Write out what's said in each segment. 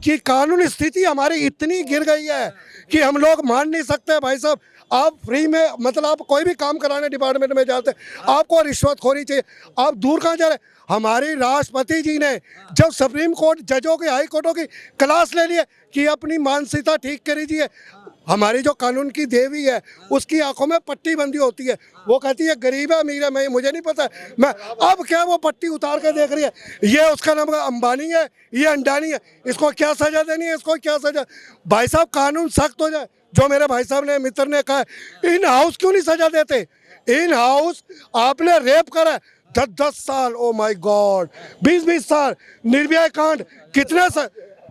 कि कानून स्थिति हमारी इतनी गिर गई है कि हम लोग मान नहीं सकते भाई साहब। आप फ्री में मतलब आप कोई भी काम कराने डिपार्टमेंट में जाते हैं आपको रिश्वतखोरी चाहिए। आप दूर कहाँ जा रहे हैं? हमारी राष्ट्रपति जी ने जब सुप्रीम कोर्ट जजों की हाई कोर्टों की क्लास ले लिए कि अपनी मानसिकता ठीक करीजिए, हमारी जो कानून की देवी है उसकी आंखों में पट्टी बंदी होती है। वो कहती है गरीब है अमीर है मैं मुझे नहीं पता मैं, अब क्या वो पट्टी उतार के देख रही है, ये उसका नाम अंबानी है ये अंडानी है, इसको क्या सजा देनी है, इसको क्या सजा। भाई साहब कानून सख्त हो जाए। जो मेरे भाई साहब ने मित्र ने कहा इन हाउस क्यों नहीं सजा देते? इन हाउस आपने रेप करा 10-10 साल, ओ माय गॉड, 20-20 साल। निर्भया कांड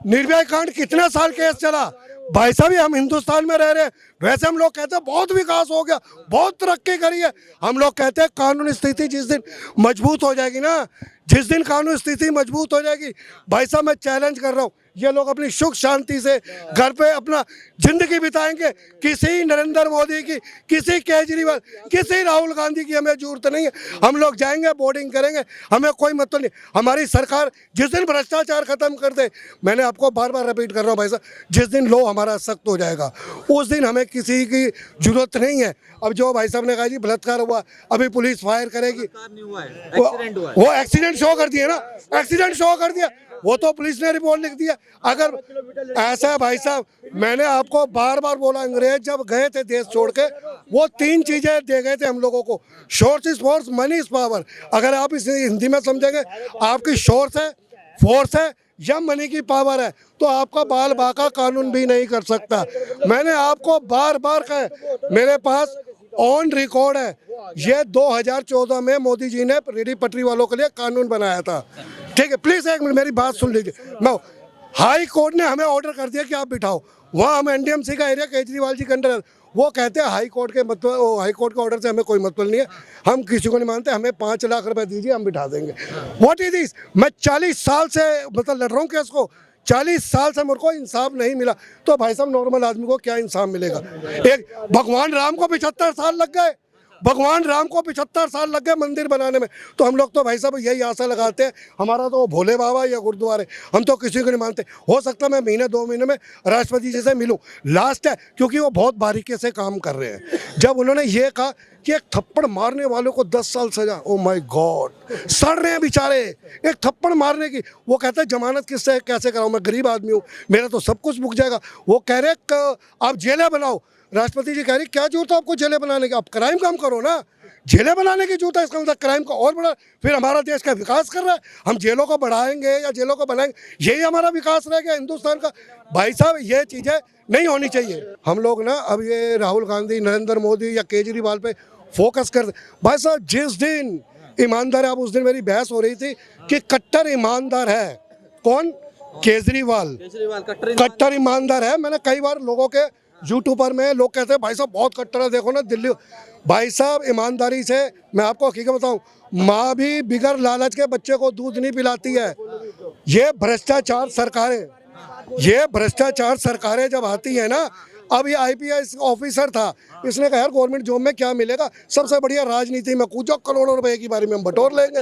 निर्भया कांड कितने साल केस चला? भाई साहब हम हिंदुस्तान में रह रहे हैं, वैसे हम लोग कहते हैं बहुत विकास हो गया बहुत तरक्की करी है। हम लोग कहते हैं कानून स्थिति जिस दिन मजबूत हो जाएगी ना, जिस दिन कानून स्थिति मजबूत हो जाएगी, भाई साहब मैं चैलेंज कर रहा हूँ ये लोग अपनी सुख शांति से घर पे अपना जिंदगी बिताएंगे। किसी नरेंद्र मोदी की, किसी केजरीवाल, किसी राहुल गांधी की हमें जरूरत नहीं है। हम लोग जाएंगे बोर्डिंग करेंगे, हमें कोई मतलब नहीं। हमारी सरकार जिस दिन भ्रष्टाचार खत्म कर दे, मैंने आपको बार बार रिपीट कर रहा हूँ भाई साहब, जिस दिन लॉ हमारा सख्त हो जाएगा उस दिन हमें किसी की जरूरत नहीं है। अब जो भाई साहब ने कहा जी बलात्कार हुआ, अभी पुलिस फायर करेगी, वो एक्सीडेंट शो कर दिया ना, एक्सीडेंट शो कर दिया, वो तो पुलिस ने रिपोर्ट लिख दिया। अगर ऐसा है भाई साहब, मैंने आपको बार बार बोला, अंग्रेज जब गए थे देश छोड़ के वो 3 चीजें दे गए थे हम लोगों को, source is force, money is power. अगर आप इसे हिंदी में समझेंगे, आपकी सोर्स है, फोर्स है या मनी की पावर है, तो आपका बाल बाका कानून भी नहीं कर सकता। मैंने आपको बार बार कहा, मेरे पास ऑन रिकॉर्ड है, ये 2014 में मोदी जी ने रेडी पटरी वालों के लिए कानून बनाया था। ठीक है, प्लीज एक मिनट मेरी बात सुन लीजिए। मैं हाई कोर्ट ने हमें ऑर्डर कर दिया कि आप बिठाओ, वहाँ हम एनडीएमसी का एरिया केजरीवाल जी के अंडर, वो कहते हैं हाई कोर्ट के मतलब हाई कोर्ट के ऑर्डर से हमें कोई मतलब नहीं है, हम किसी को नहीं मानते, हमें 5 लाख रुपए दीजिए हम बिठा देंगे। What is this? मैं 40 साल से मतलब लड़ रहा हूँ केस को, 40 साल से मेरे को इंसाफ नहीं मिला, तो भाई साहब नॉर्मल आदमी को क्या इंसाफ मिलेगा? एक भगवान राम को 75 साल लग गए, भगवान राम को 75 साल लग गए मंदिर बनाने में, तो हम लोग तो भाई साहब यही आशा लगाते हैं हमारा तो भोले बाबा या गुरुद्वारे, हम तो किसी को नहीं मानते। हो सकता है मैं महीने 2 महीने में राष्ट्रपति जी से मिलूं, लास्ट है, क्योंकि वो बहुत बारीकी से काम कर रहे हैं। जब उन्होंने ये कहा कि एक थप्पड़ मारने वालों को 10 साल सजा, ओ माय गॉड, सड़ रहे हैं बेचारे एक थप्पड़ मारने की। वो कहते हैं जमानत किससे कैसे कराऊं, मैं गरीब आदमी हूँ, मेरा तो सब कुछ मुक जाएगा। वो कह रहे आप जेलें बनाओ, राष्ट्रपति जी कह रही क्या जरूरत है आपको जेलें बनाने की, आप क्राइम कम करो ना, जेलें बनाने की जरूरत है, इसका मतलब क्राइम को और बढ़ा, फिर हमारा देश का विकास कर रहा है, हम जेलों को बढ़ाएंगे या जेलों को बनाएंगे, यही हमारा विकास रहेगा हिंदुस्तान का? भाई साहब ये चीज़ें नहीं होनी चाहिए। हम लोग ना अब ये राहुल गांधी, नरेंद्र मोदी या केजरीवाल पे फोकस कर, भाई साहब जिस दिन ईमानदार है, अब उस दिन मेरी बहस हो रही थी कि कट्टर ईमानदार है कौन? केजरीवाल कट्टर ईमानदार है। मैंने कई बार लोगों के यूट्यूबर में लोग कहते हैं भाई साहब बहुत कट्टर है, देखो ना दिल्ली। भाई साहब ईमानदारी से मैं आपको हकीकत बताऊं, माँ भी बिगर लालच के बच्चे को दूध नहीं पिलाती है। ये भ्रष्टाचार सरकारें जब आती है ना, अब ये आईपीएस ऑफिसर था, इसने कहा यार गवर्नमेंट जॉब में क्या मिलेगा, सबसे बढ़िया राजनीति में कूदो, करोड़ों रुपए की बारी में हम बटोर लेंगे।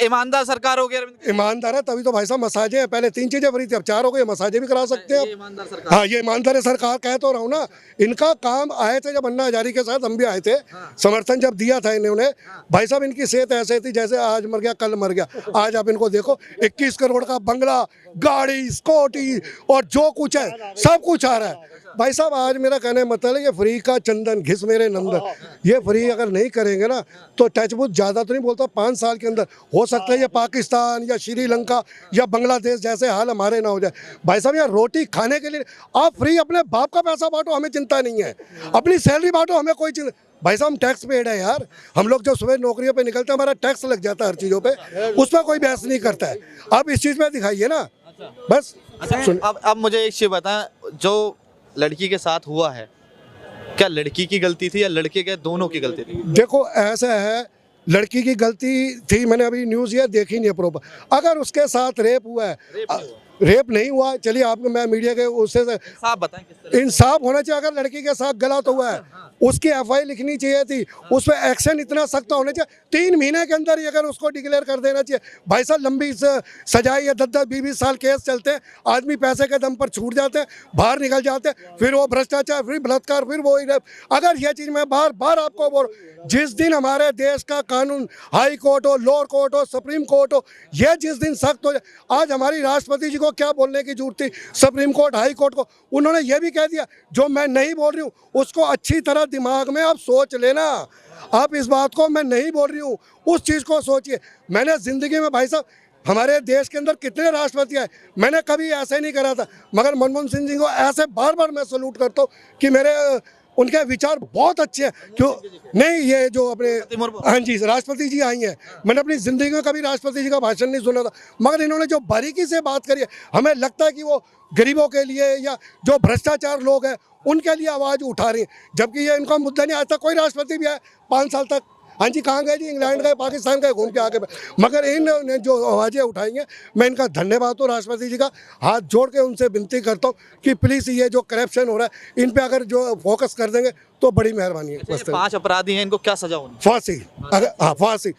ईमानदार सरकार हो गई, ईमानदार है तभी तो भाई साहब मसाजे हैं, पहले 3 चीजें फ्री थी अब 4 हो गई, मसाजे भी करा सकते हैं आप। हाँ ये ईमानदार सरकार कह तो रहा हूँ ना। इनका काम आए थे जब अन्ना हजारी के साथ हम भी आए थे, समर्थन जब दिया था इन्होंने, भाई साहब इनकी सेहत ऐसे थी जैसे आज मर गया कल मर गया। आज आप इनको देखो 21 करोड़ का बंगला, गाड़ी, स्कूटी और जो कुछ है सब कुछ आ रहा है। भाई साहब आज मेरा कहने का मतलब है ये फ्री का चंदन घिस मेरे नंदन, ये फ्री अगर नहीं करेंगे ना तो टचवुड ज़्यादा तो नहीं बोलता, 5 साल के अंदर हो सकता है ये पाकिस्तान या श्रीलंका या बांग्लादेश जैसे हाल हमारे ना हो जाए। भाई साहब यार रोटी खाने के लिए आप फ्री अपने बाप का पैसा बांटो, हमें चिंता नहीं है, अपनी सैलरी बांटो, हमें कोई चिंता। भाई साहब हम टैक्स पेड है यार, हम लोग जब सुबह नौकरियों पे निकलते हैं हमारा टैक्स लग जाता है हर चीज़ों पे, उस पर कोई बहस नहीं करता है। आप इस चीज़ में दिखाइए ना बस। अब मुझे एक चीज़ बताएं, जो लड़की के साथ हुआ है, क्या लड़की की गलती थी या लड़के के, दोनों की गलती थी? देखो ऐसा है, लड़की की गलती थी, मैंने अभी न्यूज़ ये देखी नहीं है प्रॉपर। अगर उसके साथ रेप हुआ है, रेप नहीं हुआ, चलिए आपको मैं मीडिया के उससे साफ बताएं किस तरह इंसाफ होना चाहिए। अगर लड़की के साथ गलत हुआ है उसकी एफआई लिखनी चाहिए थी, उस पर एक्शन इतना सख्त होना चाहिए, 3 महीने के अंदर ही अगर उसको डिक्लेयर कर देना चाहिए। भाई साहब लंबी सजाई या 10-10 20-20 साल केस चलते हैं, आदमी पैसे के दम पर छूट जाते हैं, बाहर निकल जाते हैं, फिर वो भ्रष्टाचार, फिर बलात्कार, फिर वो अगर ये चीज़ मैं बार बार आपको बोल, जिस दिन हमारे देश का कानून हाई कोर्ट हो, लोअर कोर्ट हो, सुप्रीम कोर्ट हो, यह जिस दिन सख्त हो जाए, आज हमारी राष्ट्रपति जी को क्या बोलने की जरूरत थी, सुप्रीम कोर्ट हाई कोर्ट को, उन्होंने ये भी कह दिया जो मैं नहीं बोल रही हूँ उसको अच्छी तरह दिमाग में आप सोच लेना। आप इस बात को मैं नहीं बोल रही हूँ, उस चीज़ को सोचिए। मैंने ज़िंदगी में भाई साहब हमारे देश के अंदर कितने राष्ट्रपति आए, मैंने कभी ऐसे नहीं करा था, मगर मनमोहन सिंह जी को ऐसे बार बार मैं सल्यूट करता हूँ कि मेरे उनके विचार बहुत अच्छे हैं। क्यों नहीं, ये जो अपने हाँ जी राष्ट्रपति जी आई हैं, मैंने अपनी ज़िंदगी में कभी राष्ट्रपति जी का भाषण नहीं सुना था, मगर इन्होंने जो बारीकी से बात करी है, हमें लगता है कि वो गरीबों के लिए या जो भ्रष्टाचार लोग हैं उनके लिए आवाज़ उठा रही है, जबकि ये इनका मुद्दा नहीं। आज तक कोई राष्ट्रपति भी आया 5 साल तक, हाँ जी कहाँ गए जी, इंग्लैंड गए, पाकिस्तान गए, घूम के आके, मगर इन्होंने जो आवाज़ें उठाई हैं, मैं इनका धन्यवाद हूँ राष्ट्रपति जी का, हाथ जोड़ के उनसे विनती करता हूँ कि प्लीज़ ये जो करप्शन हो रहा है इन पे अगर जो फोकस कर देंगे तो बड़ी मेहरबानी है। ये 5 अपराधी हैं, इनको क्या सजा होनी फांसी, अगर हाँ फांसी।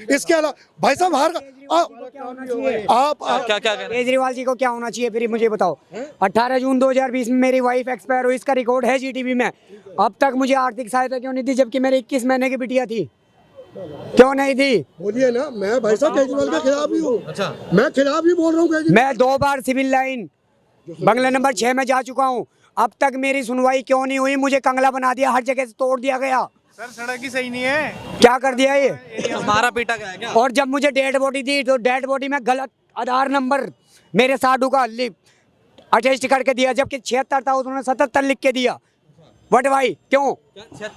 इसके अलावा भाई साहब हर आप क्या क्या कह रहे हैं? केजरीवाल जी को क्या होना चाहिए फिर मुझे बताओ। 18 जून 2020 में मेरी वाइफ एक्सपायर हुई, इसका रिकॉर्ड है जीटीवी में। अब तक मुझे आर्थिक सहायता क्यों नहीं दी, जबकि मेरी 21 महीने की बिटिया थी? क्यों नहीं दी? बोलिए ना, मैं भाई साहब केजरीवाल के खिलाफ ही हूँ। अच्छा, मैं खिलाफ ही बोल रहा हूँ केजरीवाल। मैं 2 बार सिविल लाइन बंगला नंबर 6 में जा चुका हूँ, अब तक मेरी सुनवाई क्यों नहीं हुई? मुझे कंगला बना दिया, हर जगह से तोड़ दिया गया। सर सड़क ही सही नहीं है। क्या कर दिया ये? मारा पीटा गया है क्या? और जब मुझे डेड बॉडी दी तो डेड बॉडी में गलत आधार नंबर मेरे साधु का अटेस्ट करके दिया, जबकि 76 था उन्होंने 77 लिख के दिया। बट भाई क्यों? 76